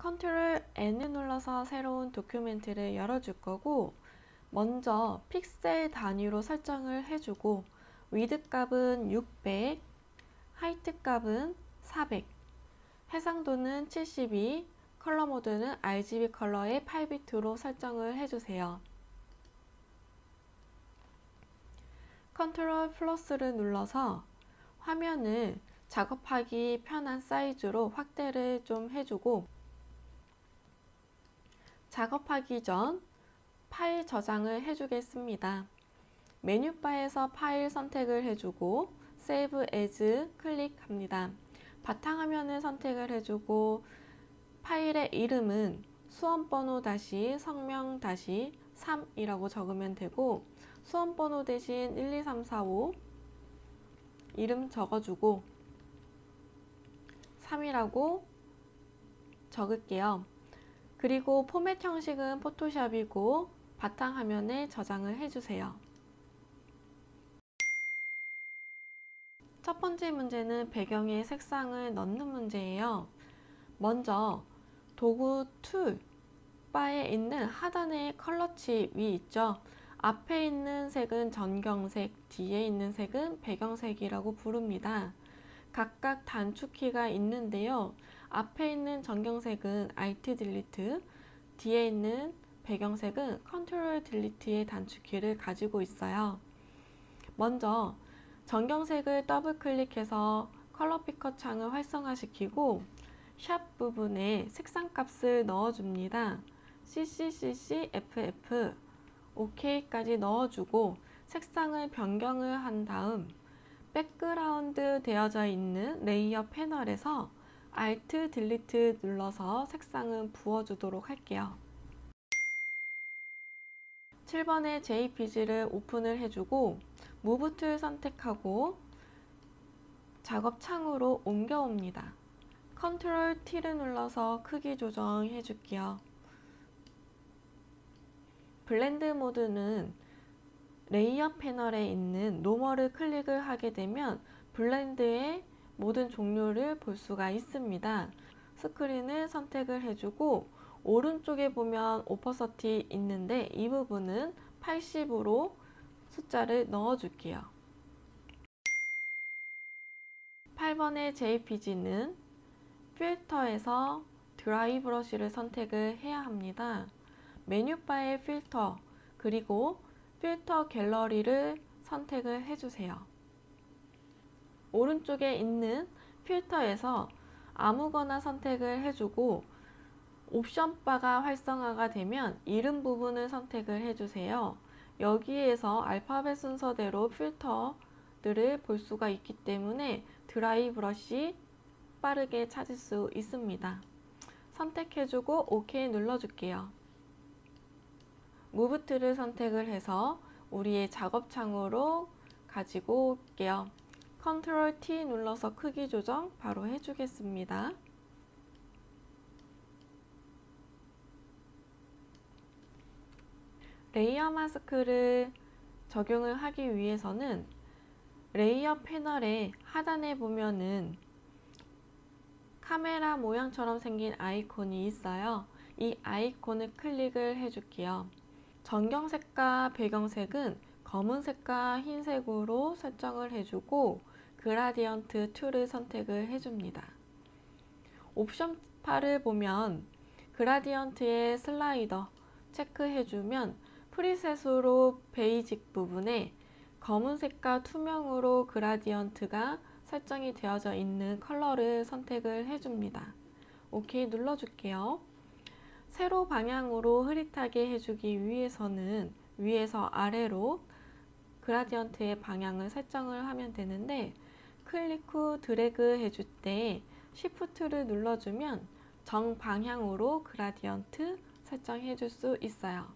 컨트롤 N을 눌러서 새로운 도큐멘트를 열어줄 거고, 먼저 픽셀 단위로 설정을 해주고, 위드 값은 600, 하이트 값은 400, 해상도는 72, 컬러 모드는 RGB 컬러의 8비트로 설정을 해주세요. 컨트롤 플러스를 눌러서 화면을 작업하기 편한 사이즈로 확대를 좀 해주고, 작업하기 전 파일 저장을 해주겠습니다. 메뉴바에서 파일 선택을 해주고 Save As 클릭합니다. 바탕화면을 선택을 해주고 파일의 이름은 수험번호 다시 성명 다시 3이라고 적으면 되고, 수험번호 대신 12345 이름 적어주고 3이라고 적을게요. 그리고 포맷 형식은 포토샵이고 바탕화면에 저장을 해주세요. 첫 번째 문제는 배경에 색상을 넣는 문제예요. 먼저 도구 툴 바에 있는 하단에 컬러칩 위 있죠. 앞에 있는 색은 전경색, 뒤에 있는 색은 배경색이라고 부릅니다. 각각 단축키가 있는데요. 앞에 있는 전경색은 Alt 딜리트, 뒤에 있는 배경색은 Ctrl 딜리트의 단축키를 가지고 있어요. 먼저 전경색을 더블 클릭해서 컬러 피커 창을 활성화시키고 샵 부분에 색상 값을 넣어줍니다. CCCC/FF OK까지 넣어주고 색상을 변경을 한 다음 백그라운드 되어져 있는 레이어 패널에서 Alt 딜리트 눌러서 색상을 부어주도록 할게요. 7번의 JPG를 오픈을 해주고 무브 툴 선택하고 작업 창으로 옮겨옵니다. 컨트롤 T를 눌러서 크기 조정해 줄게요. 블렌드 모드는 레이어 패널에 있는 노멀을 클릭을 하게 되면 블렌드의 모든 종류를 볼 수가 있습니다. 스크린을 선택을 해주고 오른쪽에 보면 오퍼서티 있는데 이 부분은 80으로 숫자를 넣어줄게요. 8번의 JPG는 필터에서 드라이 브러쉬를 선택을 해야 합니다. 메뉴바의 필터 그리고 필터 갤러리를 선택을 해주세요. 오른쪽에 있는 필터에서 아무거나 선택을 해주고 옵션 바가 활성화가 되면 이름 부분을 선택을 해주세요. 여기에서 알파벳 순서대로 필터들을 볼 수가 있기 때문에 드라이 브러쉬 빠르게 찾을 수 있습니다. 선택해주고 OK 눌러줄게요. 무브 툴을 선택을 해서 우리의 작업창으로 가지고 올게요. 컨트롤 T 눌러서 크기 조정 바로 해주겠습니다. 레이어 마스크를 적용을 하기 위해서는 레이어 패널의 하단에 보면은 카메라 모양처럼 생긴 아이콘이 있어요. 이 아이콘을 클릭을 해줄게요. 전경색과 배경색은 검은색과 흰색으로 설정을 해주고 그라디언트 툴을 선택을 해줍니다. 옵션 바를 보면 그라디언트의 슬라이더 체크해주면 프리셋으로 베이직 부분에 검은색과 투명으로 그라디언트가 설정이 되어져 있는 컬러를 선택을 해줍니다. OK 눌러줄게요. 세로 방향으로 흐릿하게 해주기 위해서는 위에서 아래로 그라디언트의 방향을 설정을 하면 되는데 클릭 후 드래그 해줄 때 Shift를 눌러주면 정방향으로 그라디언트 설정해 줄 수 있어요.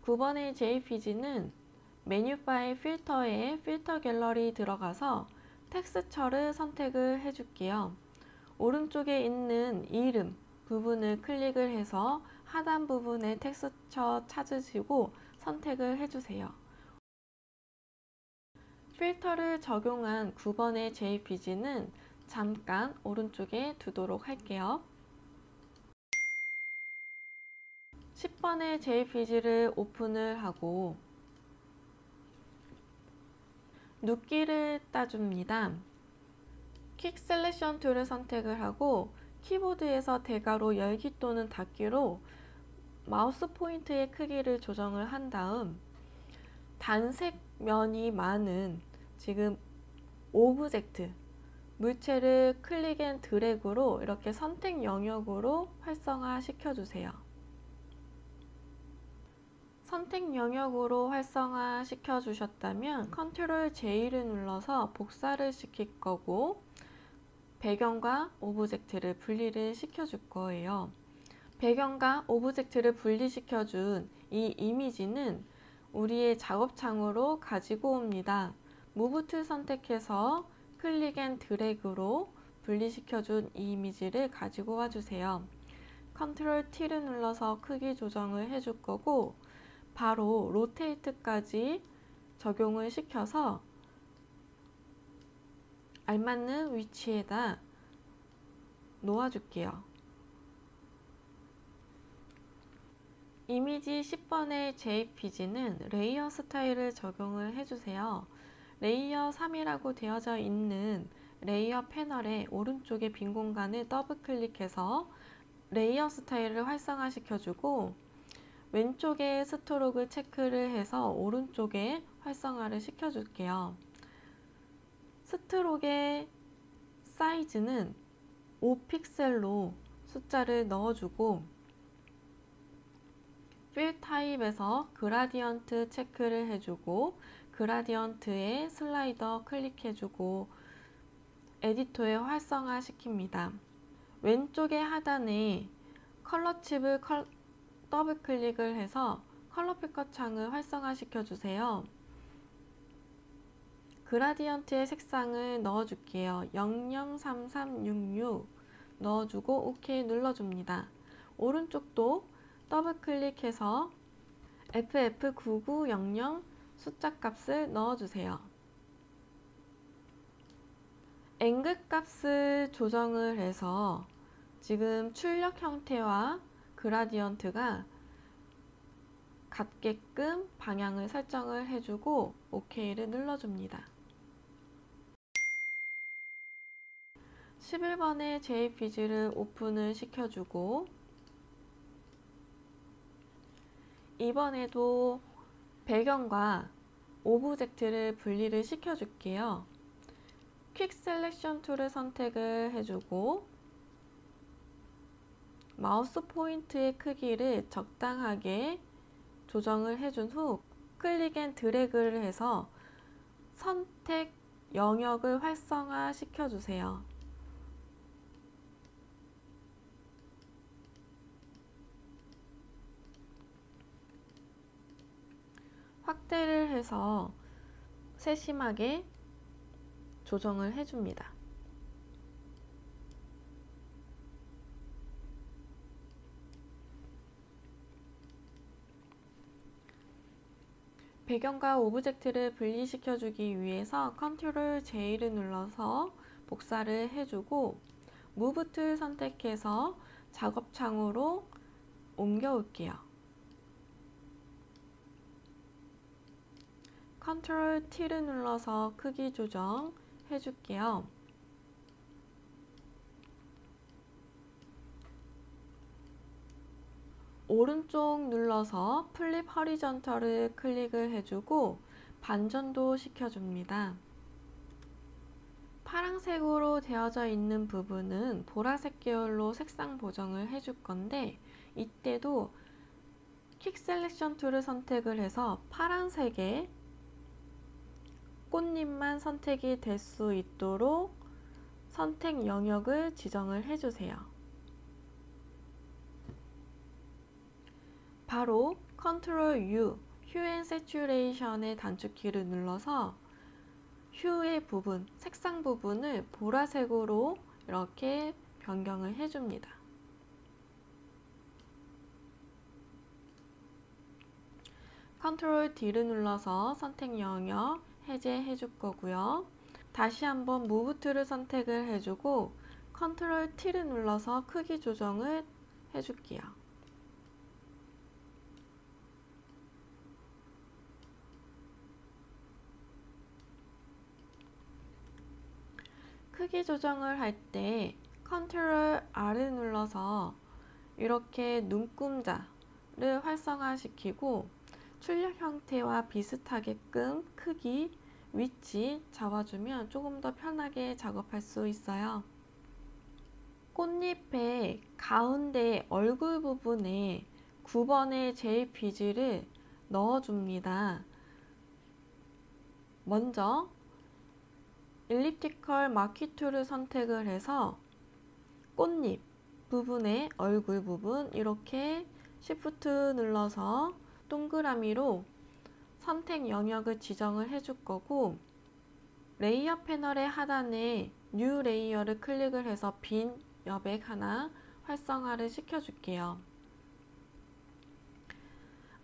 (9번의) JPG는 메뉴바의 필터에 필터 갤러리 들어가서 텍스처를 선택을 해줄게요. 오른쪽에 있는 이름 부분을 클릭을 해서 하단 부분에 텍스처 찾으시고 선택을 해주세요. 필터를 적용한 9번의 JPG는 잠깐 오른쪽에 두도록 할게요. 10번의 JPG를 오픈을 하고 눕기를 따줍니다. 퀵 셀렉션 툴을 선택을 하고 키보드에서 대괄호 열기 또는 닫기로 마우스 포인트의 크기를 조정을 한 다음 단색 면이 많은 지금 오브젝트 물체를 클릭 앤 드래그로 이렇게 선택 영역으로 활성화 시켜주세요. 선택 영역으로 활성화 시켜주셨다면 컨트롤 J를 눌러서 복사를 시킬 거고 배경과 오브젝트를 분리를 시켜줄 거예요. 배경과 오브젝트를 분리시켜준 이 이미지는 우리의 작업창으로 가지고 옵니다. 무브 툴 선택해서 클릭 앤 드래그로 분리시켜준 이 이미지를 가지고 와주세요. 컨트롤 T를 눌러서 크기 조정을 해줄 거고 바로 로테이트까지 적용을 시켜서 알맞는 위치에다 놓아줄게요. 이미지 10번의 JPG는 레이어 스타일을 적용을 해주세요. 레이어 3이라고 되어져 있는 레이어 패널의 오른쪽에 빈 공간을 더블 클릭해서 레이어 스타일을 활성화시켜주고 왼쪽에 스트로크 체크를 해서 오른쪽에 활성화를 시켜줄게요. 스트로크의 사이즈는 5픽셀로 숫자를 넣어주고 필 타입에서 그라디언트 체크를 해주고 그라디언트에 슬라이더 클릭해주고 에디터에 활성화 시킵니다. 왼쪽의 하단에 컬러 칩을 더블 클릭을 해서 컬러 피커 창을 활성화 시켜주세요. 그라디언트의 색상을 넣어줄게요. 003366 넣어주고 OK 눌러줍니다. 오른쪽도 더블 클릭해서 FF9900 숫자 값을 넣어주세요. 앵글 값을 조정을 해서 지금 출력 형태와 그라디언트가 같게끔 방향을 설정을 해주고 OK를 눌러줍니다. 11번의 JPG를 오픈을 시켜주고 이번에도 배경과 오브젝트를 분리를 시켜줄게요. 퀵 셀렉션 툴을 선택을 해주고 마우스 포인트의 크기를 적당하게 조정을 해준 후 클릭 앤 드래그를 해서 선택 영역을 활성화 시켜주세요. 확대를 해서 세심하게 조정을 해줍니다. 배경과 오브젝트를 분리시켜주기 위해서 컨트롤 J를 눌러서 복사를 해주고 무브 툴 선택해서 작업창으로 옮겨올게요. 컨트롤 T를 눌러서 크기 조정 해줄게요. 오른쪽 눌러서 플립 허리전털을 클릭을 해주고 반전도 시켜줍니다. 파란색으로 되어져 있는 부분은 보라색 계열로 색상 보정을 해줄 건데 이때도 퀵 셀렉션 툴을 선택을 해서 파란색의 꽃잎만 선택이 될 수 있도록 선택 영역을 지정을 해주세요. 바로 컨트롤 U, 휴 앤 세츄레이션의 단축키를 눌러서 휴의 부분, 색상 부분을 보라색으로 이렇게 변경을 해줍니다. 컨트롤 D를 눌러서 선택 영역, 해제해 줄 거고요. 다시 한번 무브 툴을 선택을 해주고 컨트롤 T를 눌러서 크기 조정을 해줄게요. 크기 조정을 할 때 컨트롤 R을 눌러서 이렇게 눈금자를 활성화시키고 출력 형태와 비슷하게끔 크기, 위치 잡아주면 조금 더 편하게 작업할 수 있어요. 꽃잎의 가운데 얼굴 부분에 9번의 JPG를 넣어줍니다. 먼저 엘립티컬 마키 툴을 선택을 해서 꽃잎 부분의 얼굴 부분 이렇게 Shift 눌러서 동그라미로 선택 영역을 지정을 해줄 거고, 레이어 패널의 하단에 뉴 레이어를 클릭을 해서 빈 여백 하나 활성화를 시켜줄게요.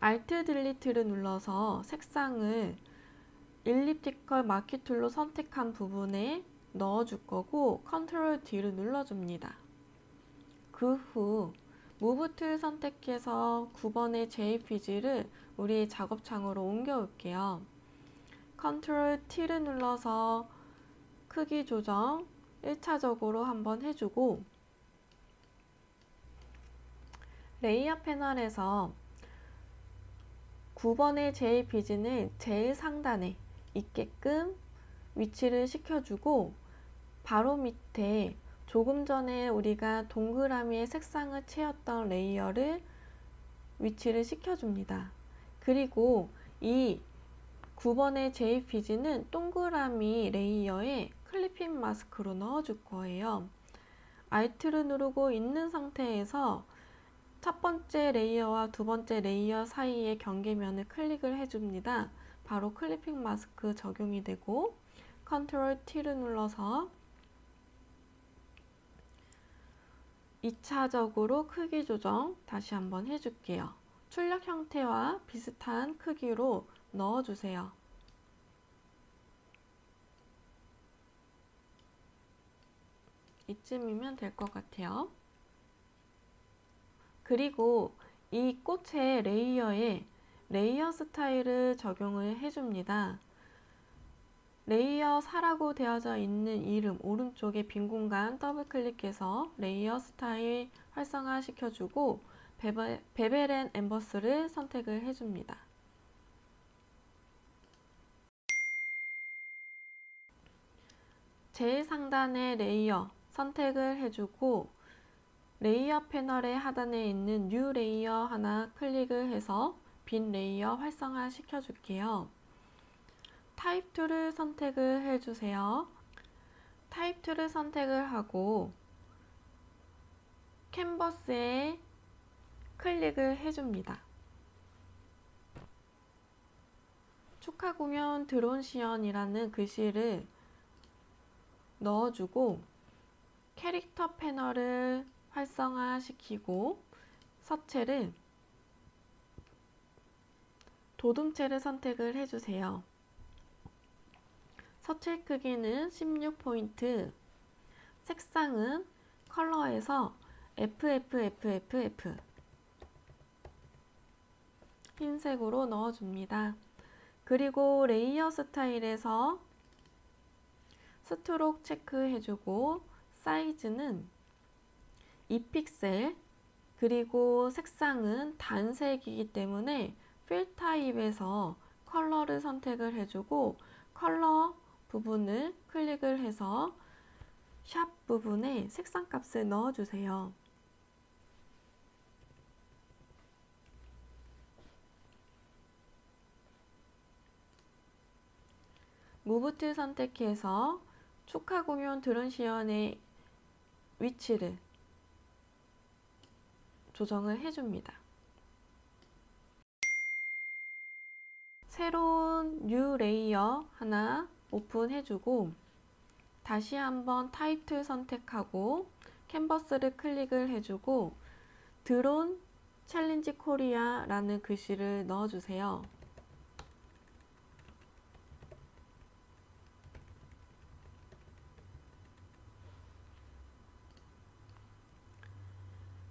Alt 딜리트를 눌러서 색상을 엘립티컬 마키 툴로 선택한 부분에 넣어줄 거고 컨트롤 D를 눌러줍니다. 그 후 무브 툴 선택해서 9번의 JPG를 우리 작업창으로 옮겨 올게요. 컨트롤 T를 눌러서 크기 조정 1차적으로 한번 해주고, 레이어 패널에서 9번의 JPG는 제일 상단에 있게끔 위치를 시켜주고, 바로 밑에 조금 전에 우리가 동그라미의 색상을 채웠던 레이어를 위치를 시켜줍니다. 그리고 이 9번의 JPG는 동그라미 레이어에 클리핑 마스크로 넣어줄 거예요. Alt를 누르고 있는 상태에서 첫 번째 레이어와 두 번째 레이어 사이의 경계면을 클릭을 해줍니다. 바로 클리핑 마스크 적용이 되고, 컨트롤 T를 눌러서 2차적으로 크기 조정 다시 한번 해줄게요. 출력 형태와 비슷한 크기로 넣어주세요. 이쯤이면 될 것 같아요. 그리고 이 꽃의 레이어에 레이어 스타일을 적용을 해줍니다. 레이어 4라고 되어져 있는 이름 오른쪽에 빈 공간 더블 클릭해서 레이어 스타일 활성화 시켜주고 베벨 앤 엠버스를 선택을 해줍니다. 제일 상단의 레이어 선택을 해주고, 레이어 패널의 하단에 있는 뉴 레이어 하나 클릭을 해서 빈 레이어 활성화 시켜줄게요. 타입 툴을 선택을 해주세요. 타입 툴을 선택을 하고 캔버스에 클릭을 해줍니다. 축하 공연 드론 시연이라는 글씨를 넣어주고, 캐릭터 패널을 활성화시키고 서체를 도둠체를 선택을 해주세요. 서체 크기는 16포인트, 색상은 컬러에서 FFFFF 흰색으로 넣어줍니다. 그리고 레이어 스타일에서 스트록 체크해주고 사이즈는 2픽셀, 그리고 색상은 단색이기 때문에 필 타입에서 컬러를 선택을 해주고 컬러 부분을 클릭을 해서 샵 부분에 색상 값을 넣어주세요. 무브 툴 선택해서 축하 공연 드론 시연의 위치를 조정을 해줍니다. 새로운 뉴 레이어 하나 오픈해주고, 다시 한번 타입 툴 선택하고 캔버스를 클릭을 해주고 드론 챌린지 코리아 라는 글씨를 넣어주세요.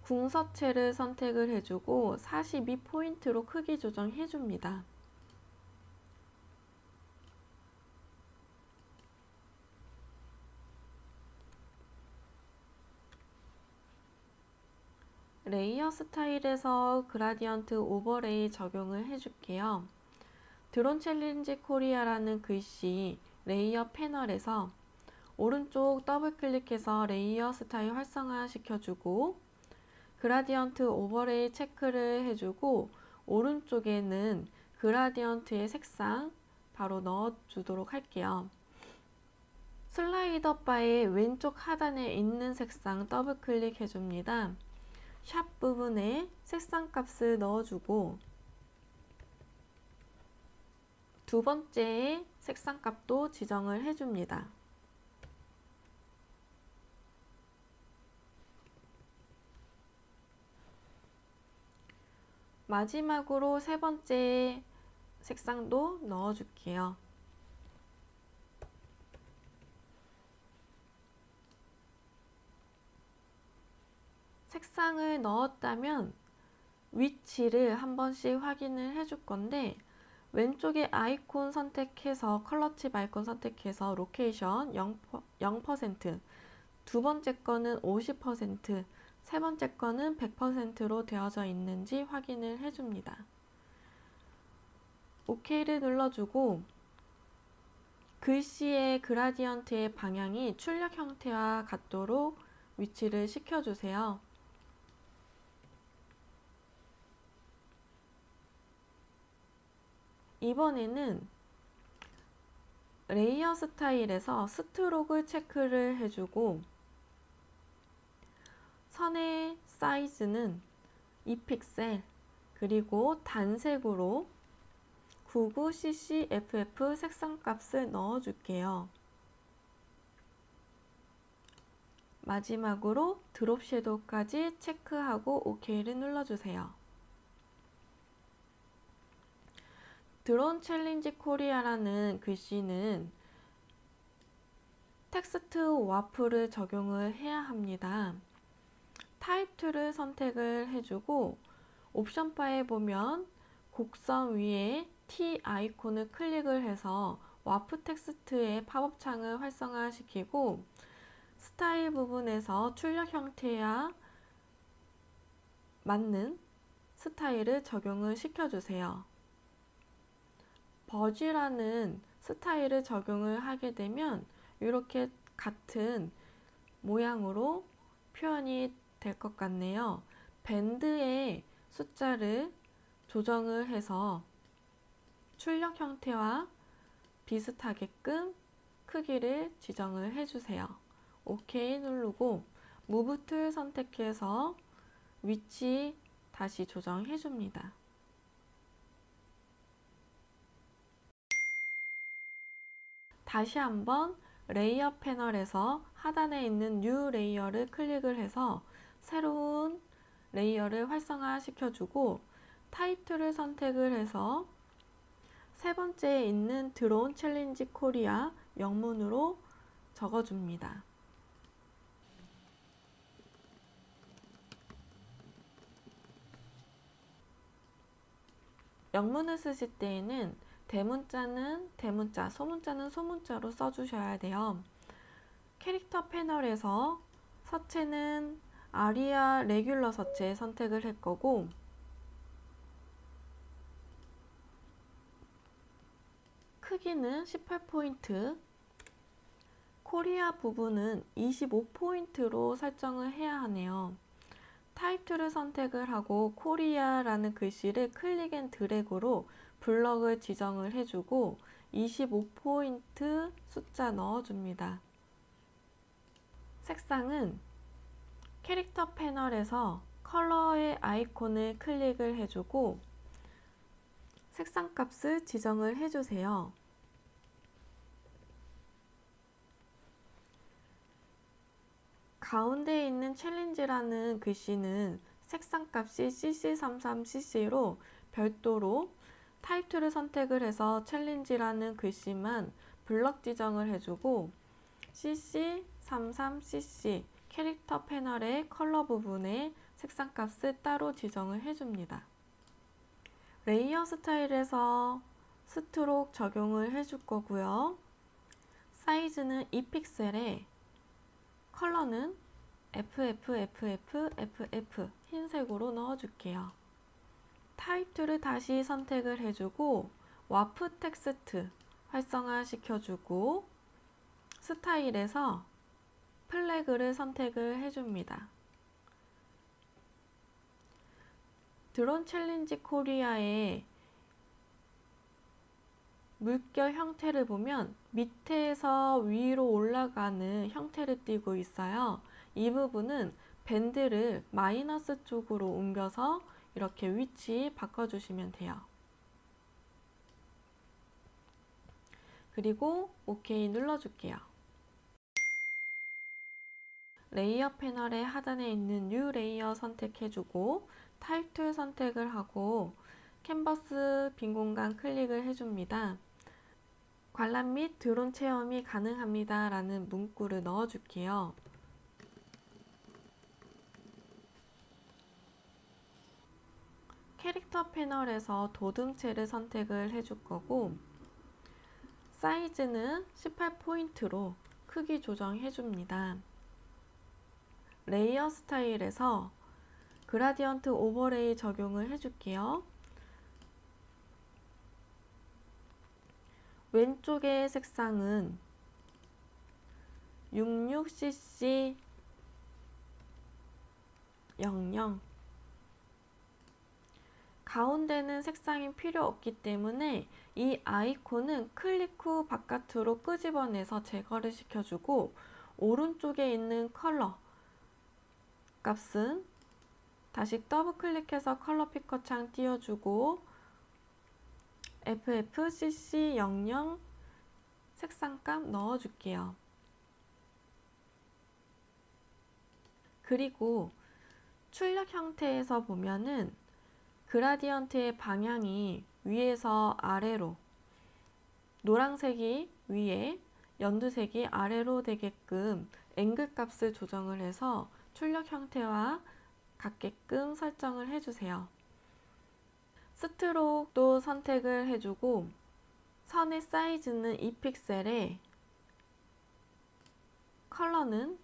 궁서체를 선택을 해주고 42포인트로 크기 조정해줍니다. 레이어 스타일에서 그라디언트 오버레이 적용을 해줄게요. 드론 챌린지 코리아라는 글씨 레이어 패널에서 오른쪽 더블 클릭해서 레이어 스타일 활성화 시켜주고 그라디언트 오버레이 체크를 해주고 오른쪽에는 그라디언트의 색상 바로 넣어주도록 할게요. 슬라이더 바의 왼쪽 하단에 있는 색상 더블 클릭해 줍니다. 샵 부분에 색상 값을 넣어주고 두 번째에 색상 값도 지정을 해줍니다. 마지막으로 세 번째 색상도 넣어줄게요. 색상을 넣었다면 위치를 한 번씩 확인을 해줄 건데 왼쪽에 아이콘 선택해서 컬러칩 아이콘 선택해서 로케이션 0%, 두 번째 거는 50%, 세 번째 거는 100%로 되어져 있는지 확인을 해줍니다. OK를 눌러주고 글씨의 그라디언트의 방향이 출력 형태와 같도록 위치를 시켜주세요. 이번에는 레이어 스타일에서 스트로크 체크를 해주고 선의 사이즈는 2픽셀 그리고 단색으로 99ccff 색상 값을 넣어줄게요. 마지막으로 드롭 섀도우까지 체크하고 OK를 눌러주세요. 드론 챌린지 코리아라는 글씨는 텍스트 와플을 적용을 해야 합니다. 타입 툴을 선택을 해주고 옵션 바에 보면 곡선 위에 T 아이콘을 클릭을 해서 와프 텍스트의 팝업 창을 활성화시키고 스타일 부분에서 출력 형태와 맞는 스타일을 적용을 시켜주세요. 버즈라는 스타일을 적용을 하게 되면 이렇게 같은 모양으로 표현이 될 것 같네요. 밴드의 숫자를 조정을 해서 출력 형태와 비슷하게끔 크기를 지정을 해주세요. OK 누르고 무브 툴 선택해서 위치 다시 조정해 줍니다. 다시 한번 레이어 패널에서 하단에 있는 뉴 레이어를 클릭을 해서 새로운 레이어를 활성화 시켜주고 타입 툴을 선택을 해서 세 번째에 있는 드론 챌린지 코리아 영문으로 적어줍니다. 영문을 쓰실 때에는 대문자는 대문자, 소문자는 소문자로 써주셔야 돼요. 캐릭터 패널에서 서체는 아리아 레귤러 서체 선택을 할 거고 크기는 18포인트, 코리아 부분은 25포인트로 설정을 해야 하네요. 타입 툴을 선택을 하고 코리아라는 글씨를 클릭 앤 드래그로 블럭을 지정을 해주고 25포인트 숫자 넣어줍니다. 색상은 캐릭터 패널에서 컬러의 아이콘을 클릭을 해주고 색상 값을 지정을 해주세요. 가운데에 있는 챌린지라는 글씨는 색상 값이 cc33cc로 별도로 타입 툴을 선택을 해서 챌린지라는 글씨만 블럭 지정을 해주고 cc33cc 캐릭터 패널의 컬러 부분에 색상 값을 따로 지정을 해줍니다. 레이어 스타일에서 스트로크 적용을 해줄 거고요. 사이즈는 2픽셀에 컬러는 FFFFFF 흰색으로 넣어줄게요. 타입 2를 다시 선택을 해주고 와프 텍스트 활성화 시켜주고 스타일에서 플래그를 선택을 해줍니다. 드론 챌린지 코리아의 물결 형태를 보면 밑에서 위로 올라가는 형태를 띠고 있어요. 이 부분은 밴드를 마이너스 쪽으로 옮겨서 이렇게 위치 바꿔주시면 돼요. 그리고 OK 눌러줄게요. 레이어 패널의 하단에 있는 New 레이어 선택해주고 타입 툴 선택을 하고 캔버스 빈 공간 클릭을 해줍니다. 관람 및 드론 체험이 가능합니다 라는 문구를 넣어줄게요. 캐릭터 패널에서 도듬체를 선택을 해줄 거고 사이즈는 18포인트로 크기 조정해 줍니다. 레이어 스타일에서 그라디언트 오버레이 적용을 해줄게요. 왼쪽의 색상은 66cc 00 가운데는 색상이 필요 없기 때문에 이 아이콘은 클릭 후 바깥으로 끄집어내서 제거를 시켜주고 오른쪽에 있는 컬러 값은 다시 더블 클릭해서 컬러 피커 창 띄워주고 FFCC00 색상값 넣어줄게요. 그리고 출력 형태에서 보면은 그라디언트의 방향이 위에서 아래로 노란색이 위에 연두색이 아래로 되게끔 앵글 값을 조정을 해서 출력 형태와 같게끔 설정을 해주세요. 스트로크도 선택을 해주고 선의 사이즈는 2픽셀에 컬러는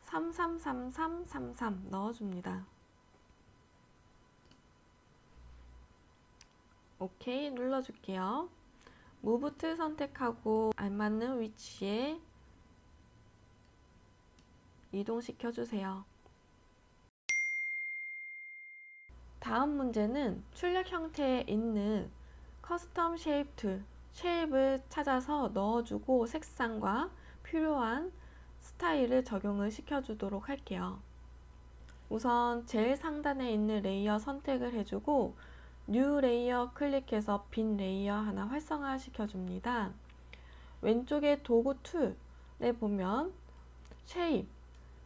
333333 넣어줍니다. OK 눌러줄게요. 무브 툴 선택하고 알맞는 위치에 이동시켜주세요. 다음 문제는 출력 형태에 있는 커스텀 쉐입 툴, 쉐입을 찾아서 넣어주고 색상과 필요한 스타일을 적용을 시켜주도록 할게요. 우선 제일 상단에 있는 레이어 선택을 해주고 뉴 레이어 클릭해서 빈 레이어 하나 활성화 시켜줍니다. 왼쪽에 도구 툴에 보면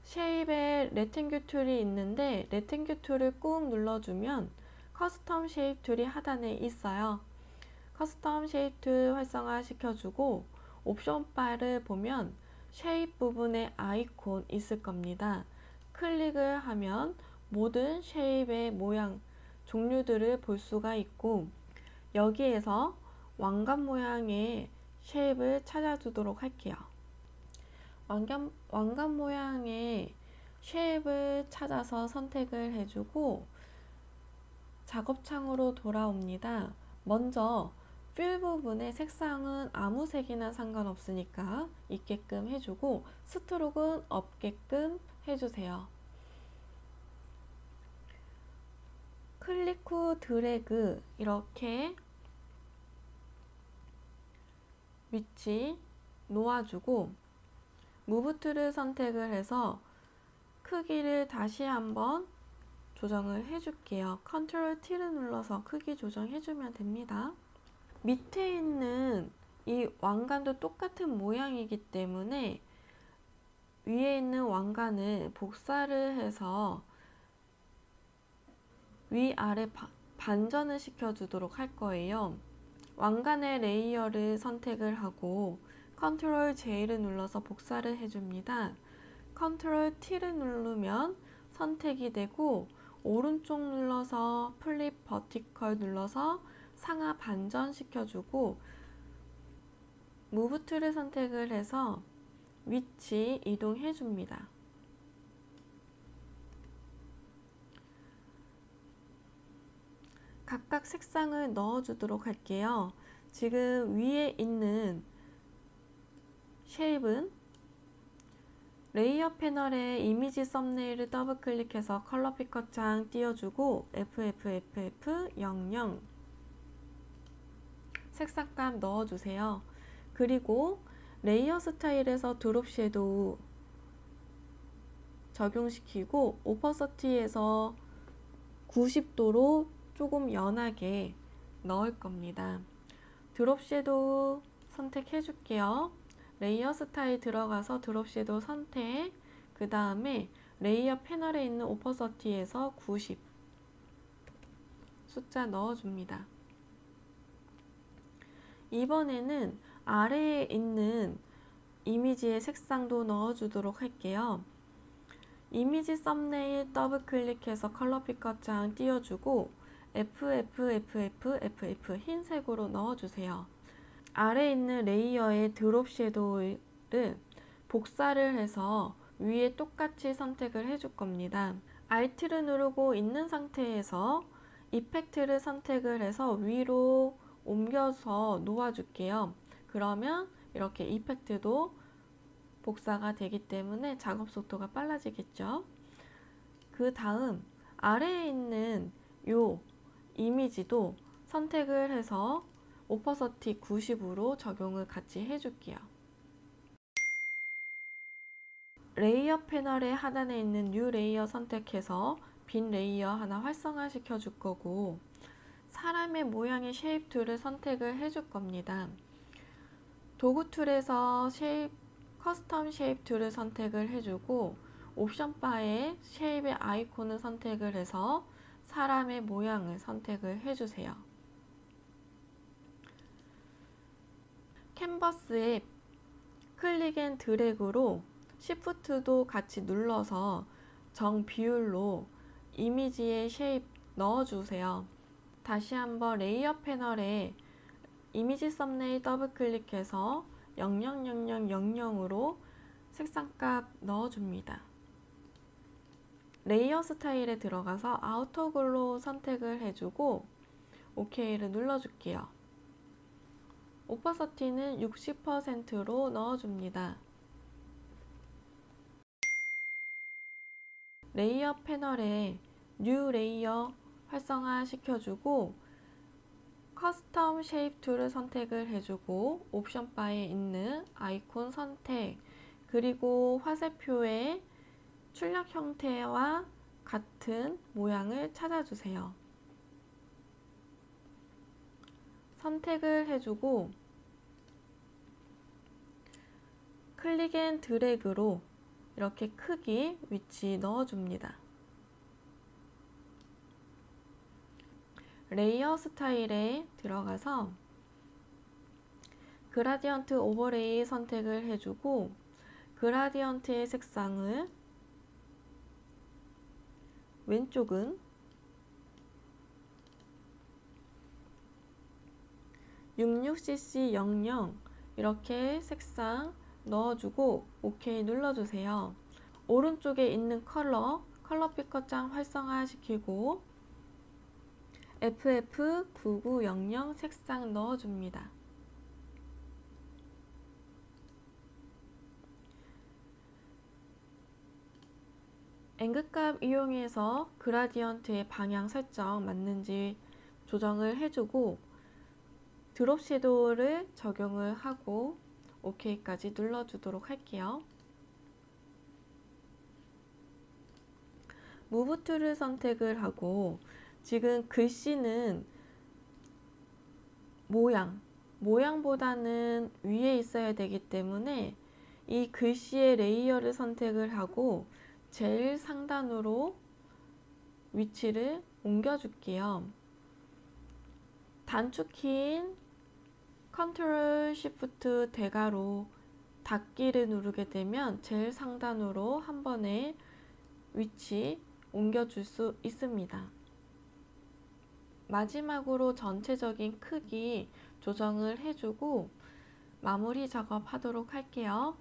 쉐입에 레탱귤 툴이 있는데 레탱귤 툴을 꾹 눌러주면 커스텀 쉐입 툴이 하단에 있어요. 커스텀 쉐입 툴 활성화 시켜주고 옵션 바를 보면 쉐입 부분에 아이콘 있을 겁니다. 클릭을 하면 모든 쉐입의 모양 종류들을 볼 수가 있고 여기에서 왕관 모양의 쉐입을 찾아주도록 할게요. 왕관 모양의 쉐입을 찾아서 선택을 해주고 작업창으로 돌아옵니다. 먼저 필 부분의 색상은 아무 색이나 상관없으니까 있게끔 해주고 스트로크는 없게끔 해주세요. 클릭 후 드래그 이렇게 위치 놓아주고 무브 툴을 선택을 해서 크기를 다시 한번 조정을 해줄게요. 컨트롤 T를 눌러서 크기 조정해주면 됩니다. 밑에 있는 이 왕관도 똑같은 모양이기 때문에 위에 있는 왕관을 복사를 해서 위아래 반전을 시켜주도록 할 거예요. 왕관의 레이어를 선택을 하고 컨트롤 J를 눌러서 복사를 해줍니다. 컨트롤 T를 누르면 선택이 되고 오른쪽 눌러서 플립 버티컬 눌러서 상하 반전 시켜주고 무브 툴을 선택을 해서 위치 이동해 줍니다. 각각 색상을 넣어 주도록 할게요. 지금 위에 있는 쉐입은 레이어 패널에 이미지 썸네일을 더블 클릭해서 컬러 피커 창 띄워주고 FFFF00 색상감 넣어주세요. 그리고 레이어 스타일에서 드롭 섀도우 적용시키고 오퍼서티에서 90도로 조금 연하게 넣을 겁니다. 드롭 섀도우 선택해 줄게요. 레이어 스타일 들어가서 드롭 섀도우 선택, 그 다음에 레이어 패널에 있는 오퍼서티에서 90 숫자 넣어줍니다. 이번에는 아래에 있는 이미지의 색상도 넣어주도록 할게요. 이미지 썸네일 더블 클릭해서 컬러 피커 창 띄워주고 FFFFFF 흰색으로 넣어주세요. 아래에 있는 레이어의 드롭 섀도우를 복사를 해서 위에 똑같이 선택을 해줄 겁니다. Alt를 누르고 있는 상태에서 이펙트를 선택을 해서 위로 옮겨서 놓아줄게요. 그러면 이렇게 이펙트도 복사가 되기 때문에 작업 속도가 빨라지겠죠. 그 다음 아래에 있는 요 이미지도 선택을 해서 오퍼서티 90으로 적용을 같이 해줄게요. 레이어 패널의 하단에 있는 뉴 레이어 선택해서 빈 레이어 하나 활성화 시켜 줄 거고 사람의 모양의 쉐입 툴을 선택을 해줄 겁니다. 도구 툴에서 커스텀 쉐입 툴을 선택을 해주고 옵션 바에 쉐입의 아이콘을 선택을 해서 사람의 모양을 선택을 해주세요. 캔버스에 클릭 앤 드래그로 시프트도 같이 눌러서 정 비율로 이미지의 쉐입 넣어주세요. 다시 한번 레이어 패널에 이미지 썸네일 더블 클릭해서 000000으로 색상값 넣어줍니다. 레이어 스타일에 들어가서 아우터 글로우 선택을 해주고 OK를 눌러줄게요. 오퍼서티는 60%로 넣어줍니다. 레이어 패널에 뉴 레이어 활성화 시켜주고 커스텀 쉐입 툴을 선택을 해주고 옵션 바에 있는 아이콘 선택, 그리고 화살표의 출력 형태와 같은 모양을 찾아주세요. 선택을 해주고 클릭 앤 드래그로 이렇게 크기 위치 넣어줍니다. 레이어 스타일에 들어가서 그라디언트 오버레이 선택을 해주고 그라디언트의 색상을 왼쪽은 66cc00 이렇게 색상 넣어주고 OK 눌러주세요. 오른쪽에 있는 컬러 피커 창 활성화 시키고 FF9900 색상 넣어줍니다. 앵글값 이용해서 그라디언트의 방향 설정 맞는지 조정을 해주고 드롭 섀도우를 적용을 하고 OK까지 눌러주도록 할게요. 무브 툴을 선택을 하고 지금 글씨는 모양보다는 위에 있어야 되기 때문에 이 글씨의 레이어를 선택을 하고 제일 상단으로 위치를 옮겨줄게요. 단축키인 컨트롤 시프트 대가로 닫기를 누르게 되면 제일 상단으로 한 번에 위치 옮겨줄 수 있습니다. 마지막으로 전체적인 크기 조정을 해주고 마무리 작업하도록 할게요.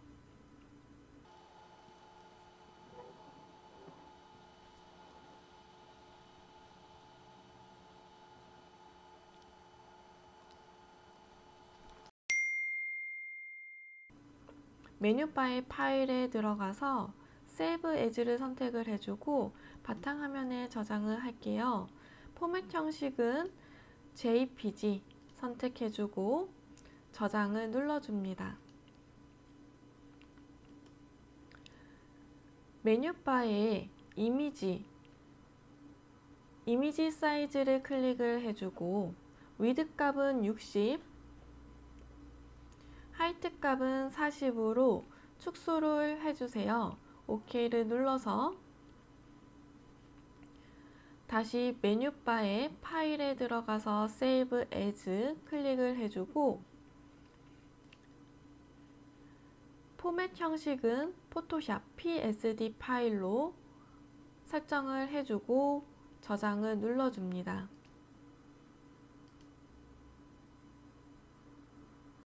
메뉴바의 파일에 들어가서 Save As를 선택을 해주고 바탕화면에 저장을 할게요. 포맷 형식은 JPG 선택해주고 저장을 눌러줍니다. 메뉴바에 이미지 사이즈를 클릭을 해주고 위드 값은 60, 하이트 값은 40으로 축소를 해주세요. OK를 눌러서 다시 메뉴바에 파일에 들어가서 Save As 클릭을 해주고 포맷 형식은 포토샵 PSD 파일로 설정을 해주고 저장을 눌러줍니다.